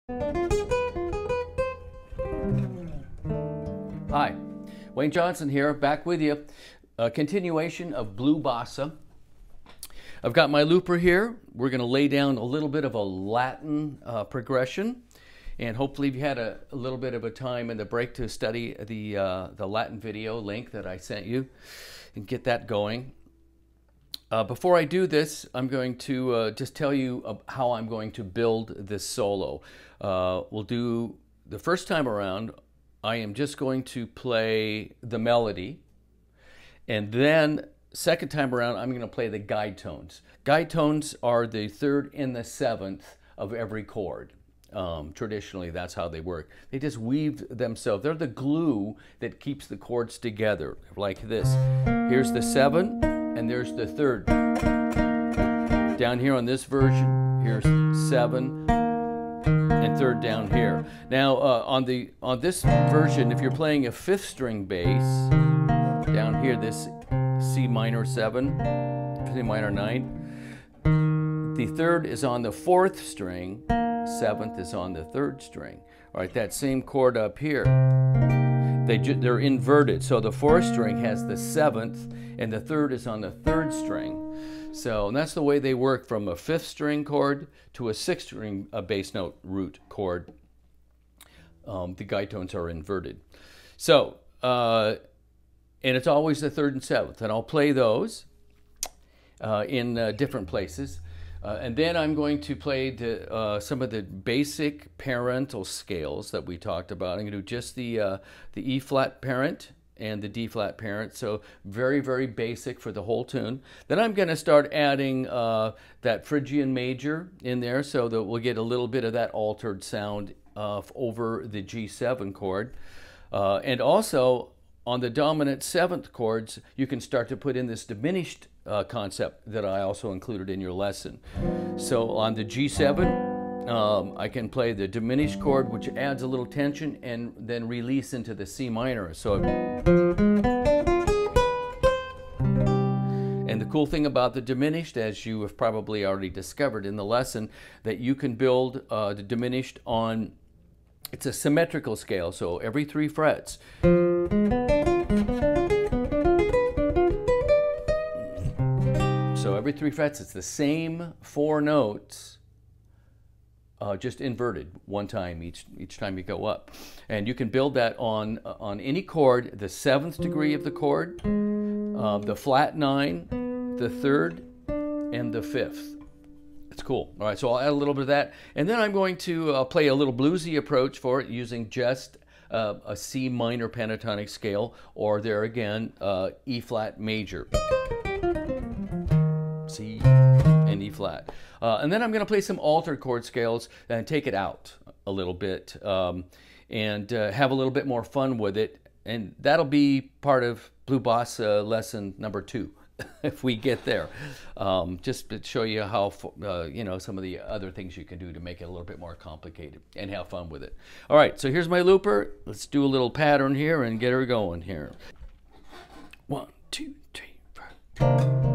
Hi, Wayne Johnson here, back with you. A continuation of Blue Bossa. I've got my looper here. We're going to lay down a little bit of a Latin progression, and hopefully you've had a little bit of a time in the break to study the Latin video link that I sent you and get that going. Before I do this, I'm going to just tell you how I'm going to build this solo. We'll do the first time around. I am just going to play the melody, and then second time around I'm going to play the guide tones. Guide tones are the third and the seventh of every chord. Traditionally that's how they work. They just weave themselves. They're the glue that keeps the chords together, like this. Here's the seven and there's the third. Down here on this version, here's seven and third down here. Now on this version, if you're playing a fifth string bass, down here this C minor 7, C minor 9, the third is on the fourth string, seventh is on the third string. All right, that same chord up here, they're inverted. So the fourth string has the seventh and the third is on the third string. So and that's the way they work, from a fifth string chord to a sixth string bass note root chord. The guide tones are inverted. So, and it's always the third and seventh, and I'll play those in different places. And then I'm going to play some of the basic parental scales that we talked about. I'm going to do just the E flat parent and the D flat parent, so very, very basic for the whole tune. Then I'm going to start adding that Phrygian major in there, so that we'll get a little bit of that altered sound over the G7 chord. And also on the dominant seventh chords, you can start to put in this diminished concept that I also included in your lesson. So on the G7, I can play the diminished chord, which adds a little tension, and then release into the C minor. So, and the cool thing about the diminished, as you have probably already discovered in the lesson, that you can build the diminished on, it's a symmetrical scale, so every 3 frets. So every 3 frets, it's the same 4 notes, just inverted one time each time you go up. And you can build that on any chord, the 7th degree of the chord, the flat 9, the 3rd, and the 5th. It's cool. All right, so I'll add a little bit of that. And then I'm going to play a little bluesy approach for it using just a C minor pentatonic scale, or there again, E flat major. C and E flat. And then I'm going to play some altered chord scales and take it out a little bit and have a little bit more fun with it. And that'll be part of Blue Bossa lesson number 2 if we get there. Just to show you how, you know, some of the other things you can do to make it a little bit more complicated and have fun with it. All right, so here's my looper. Let's do a little pattern here and get her going here. 1, 2, 3, 4.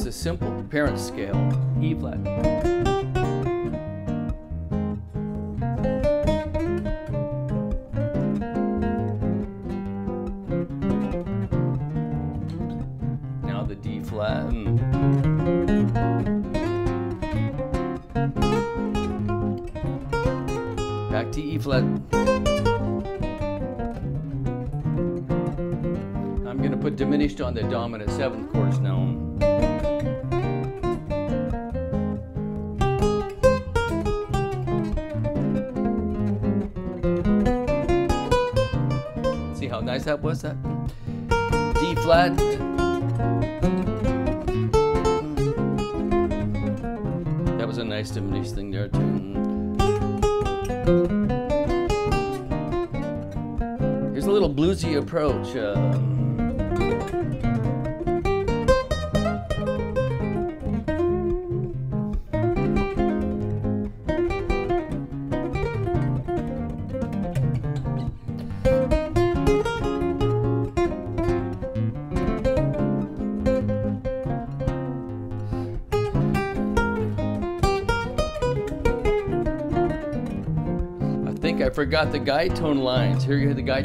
The simple parent scale, E flat. Now the D flat. Back to E flat. I'm going to put diminished on the dominant 7th chords now. See how nice that was? That D flat. That was a nice diminished thing there too. Here's a little bluesy approach. I think I forgot the guide tone lines. Here you hear the guide.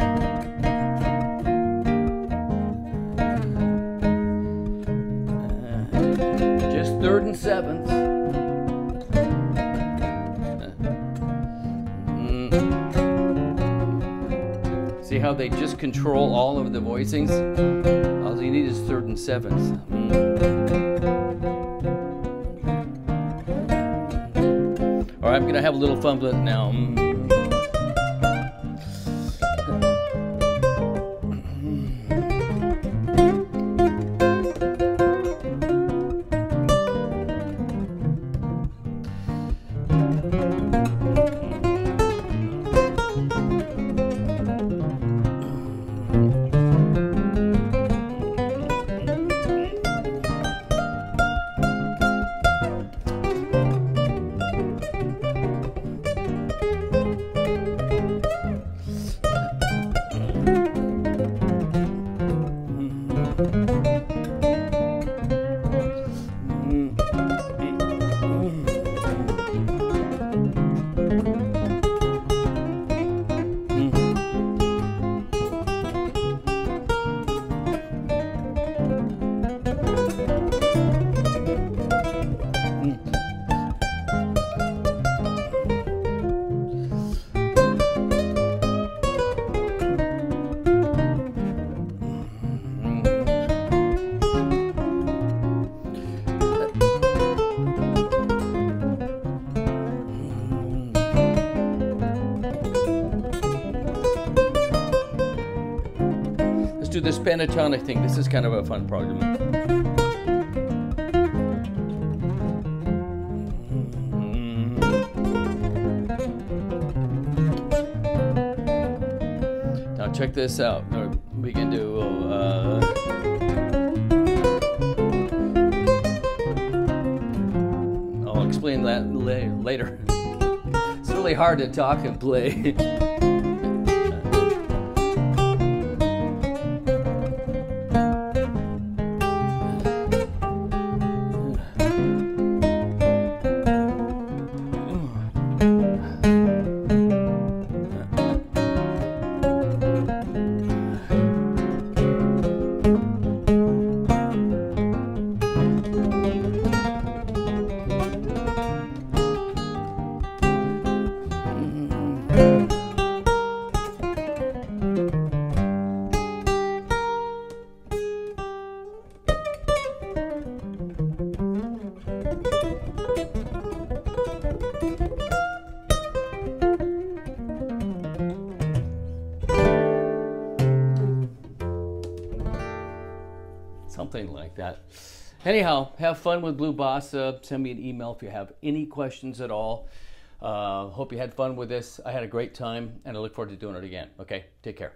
Just 3rd and 7th. See how they just control all of the voicings? All you need is 3rd and 7th. All right, I'm gonna have a little fun with it now. Do this pentatonic thing. This is kind of a fun program. Now check this out. We can do. I'll explain that later. It's really hard to talk and play. Something like that. Anyhow, have fun with Blue Bossa. Send me an email if you have any questions at all. Hope you had fun with this. I had a great time, and I look forward to doing it again. Okay, take care.